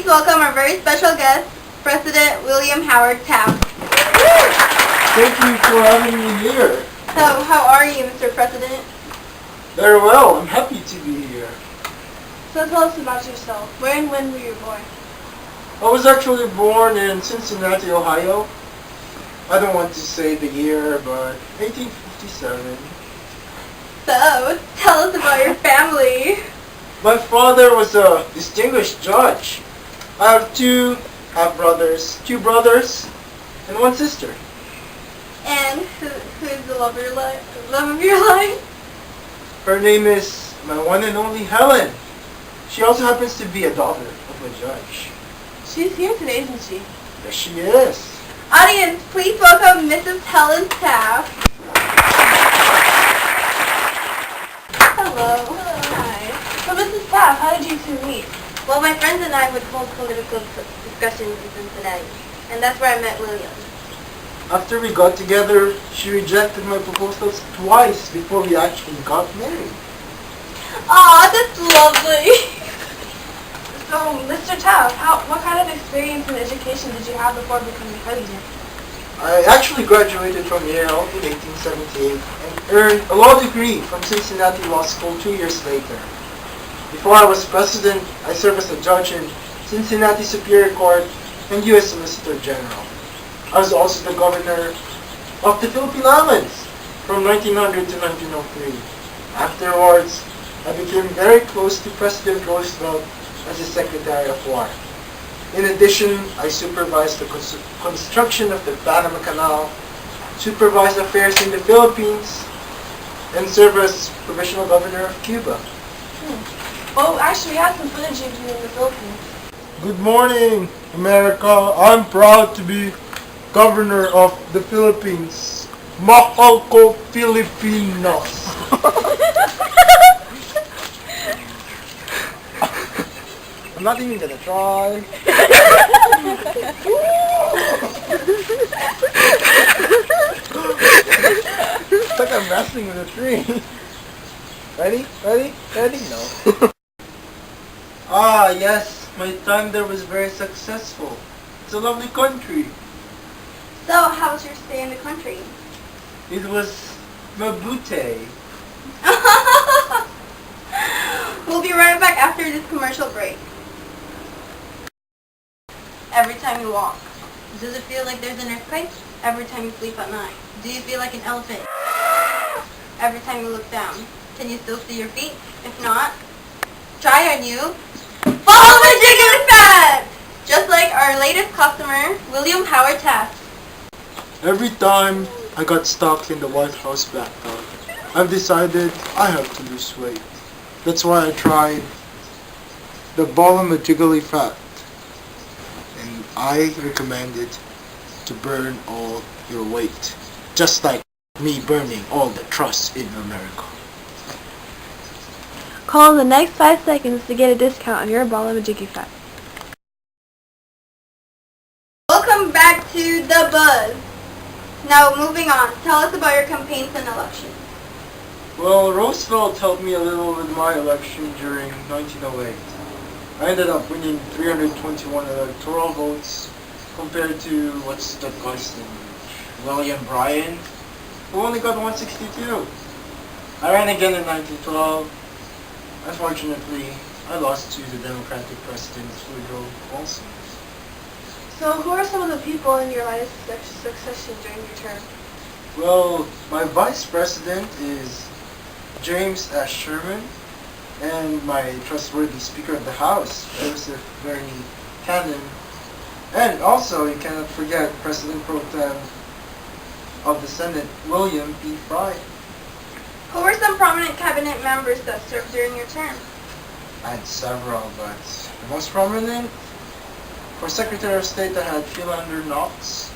welcome our very special guest, President William Howard Taft. Thank you for having me here. So, how are you, Mr. President? Very well. I'm happy to be here. So tell us about yourself. Where and when were you born? I was actually born in Cincinnati, Ohio. I don't want to say the year, but 1857. So, tell us about your family. My father was a distinguished judge. I have two half-brothers, two brothers, and one sister. And who is the love of your life? Her name is my one and only Helen. She also happens to be a daughter of a judge. She's here today, isn't she? Yes, she is. Audience, please welcome Mrs. Helen Taft. Hello. Hi. So Mrs. Taft, how did you two meet? Well, my friends and I would hold political discussions in Cincinnati, and that's where I met William. After we got together, she rejected my proposals twice before we actually got married. Aw, that's lovely. So, Mr. Taft, what kind of experience and education did you have before becoming president? I actually graduated from Yale in 1878 and earned a law degree from Cincinnati Law School 2 years later. Before I was president, I served as a judge in Cincinnati Superior Court and U.S. Solicitor General. I was also the governor of the Philippine Islands from 1900 to 1903. Afterwards, I became very close to President Roosevelt as his Secretary of War. In addition, I supervised the construction of the Panama Canal, supervised affairs in the Philippines, and served as provisional governor of Cuba. Well, actually, we had some footage of you in the Philippines. Good morning, America. I'm proud to be governor of the Philippines. Mahal ko Filipinas. I'm not even gonna try. It's like I'm wrestling with a tree. Ready? Ready? Ready? No. Ah, yes. My time there was very successful. It's a lovely country. So, how was your stay in the country? It was mabute. We'll be right back after this commercial break. Every time you walk, does it feel like there's an earthquake? Every time you sleep at night, do you feel like an elephant? Every time you look down, can you still see your feet? If not, try our new Follow the Jiggly Fat! Just like our latest customer, William Howard Taft. Every time I got stuck in the White House bathtub, I've decided I have to lose weight. That's why I tried the Jiggly Fat. And I recommend it to burn all your weight. Just like me burning all the trust in America. Call in the next 5 seconds to get a discount on your ball of Majiggy Fat. Welcome back to The Buzz. Now, moving on, tell us about your campaigns and elections. Well, Roosevelt helped me a little with my election during 1908. I ended up winning 321 electoral votes compared to, what's the guy's name? William Bryan, who only got 162. I ran again in 1912. Unfortunately, I lost to the Democratic President Woodrow Wilson. So, who are some of the people in your line of succession during your term? Well, my vice president is James S. Sherman, and my trustworthy Speaker of the House, Joseph Bernie Cannon, and also you cannot forget President Pro Tem of the Senate, William P. Fry. Who were some prominent cabinet members that served during your term? I had several, but the most prominent, for Secretary of State I had Philander Knox.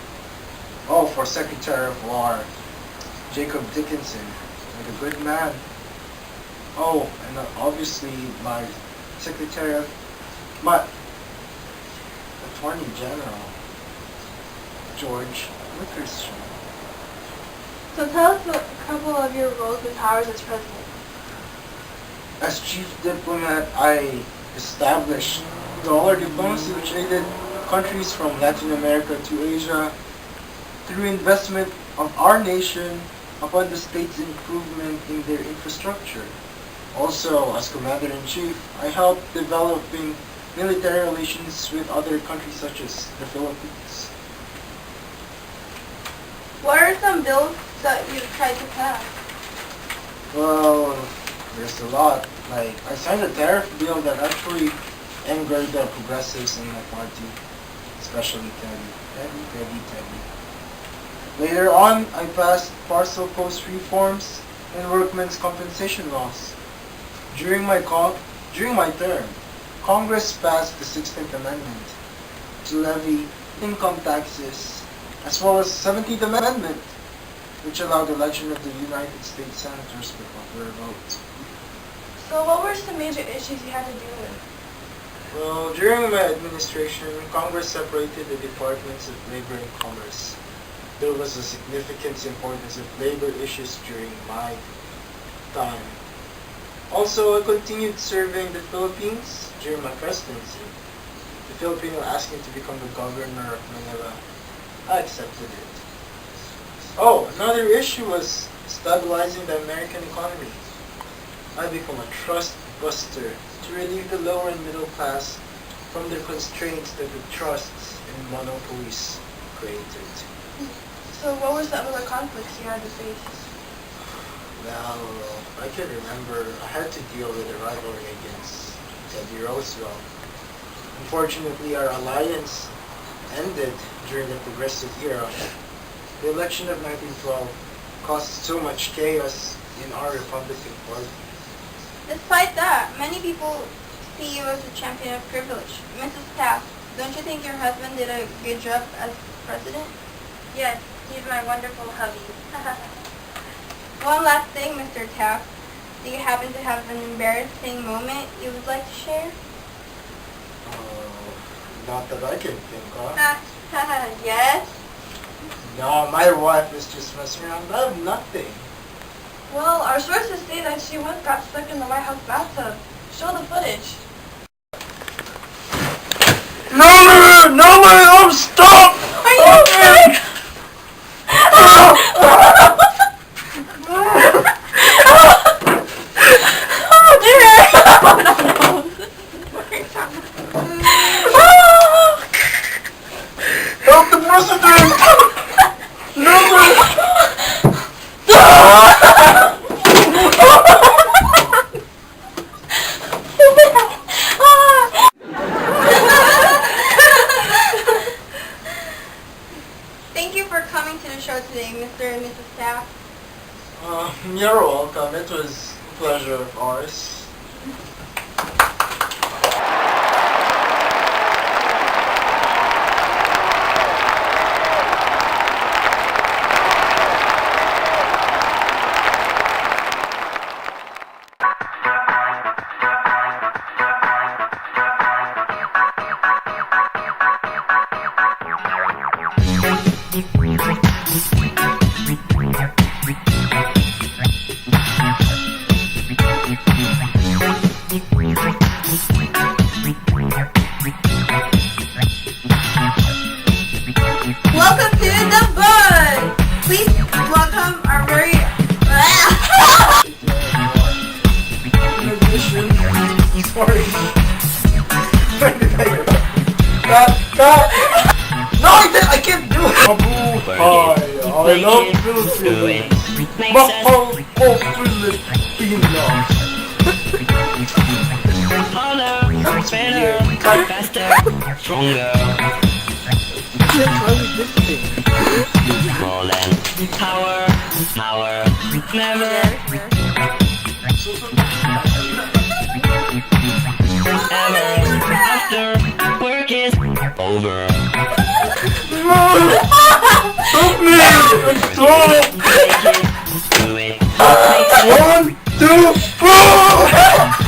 Oh, for Secretary of War, Jacob Dickinson, like a good man. Oh, and obviously my Attorney General, George Wickersham. So tell us a couple of your roles and powers as president. As chief diplomat, I established dollar diplomacy, which aided countries from Latin America to Asia through investment of our nation upon the state's improvement in their infrastructure. Also, as Commander-in-Chief, I helped developing military relations with other countries such as the Philippines. What are some bills that you've tried to pass? Well, there's a lot. Like, I signed a tariff bill that actually angered the progressives in my party, especially Teddy. Later on, I passed parcel post reforms and workmen's compensation laws. During my term, Congress passed the 16th Amendment to levy income taxes, as well as 17th Amendment, which allowed the election of the United States Senators with popular vote. So what were some major issues you had to deal with? Well, during my administration, Congress separated the departments of labor and commerce. There was a significant importance of labor issues during my time. Also, I continued serving the Philippines during my presidency. The Filipino asked me to become the governor of Manila. I accepted it. Oh, another issue was stabilizing the American economy. I became a trust buster to relieve the lower and middle class from the constraints that the trusts and monopolies created. So what were some other conflicts you had to face? Well, I can remember I had to deal with a rivalry against Teddy Roosevelt. Unfortunately, our alliance ended during the progressive era. The election of 1912 caused so much chaos in our Republican Party. Despite that, many people see you as a champion of privilege. Mrs. Taft, don't you think your husband did a good job as president? Yes, he's my wonderful hubby. One last thing, Mr. Taft. Do you happen to have an embarrassing moment you would like to share? Not that I can think of. Yes? No, my wife is just messing around. I have nothing. Well, our sources say that she once got stuck in the White House bathtub. Show the footage. No, stop! Are you okay? Oh dear! Help the president! Thank you for coming to the show today, Mr. and Mrs. Taft. You're welcome. It was a pleasure of ours. Welcome to the bud! Please welcome our very... Sorry. Cut! No, I can't do it! Abu, I love Philippines. Mahal ko Pilipinas. Harder, better, faster, stronger. More than power, never. Ever after work is over. Help me! Stop! Do it. 1, 2, 4!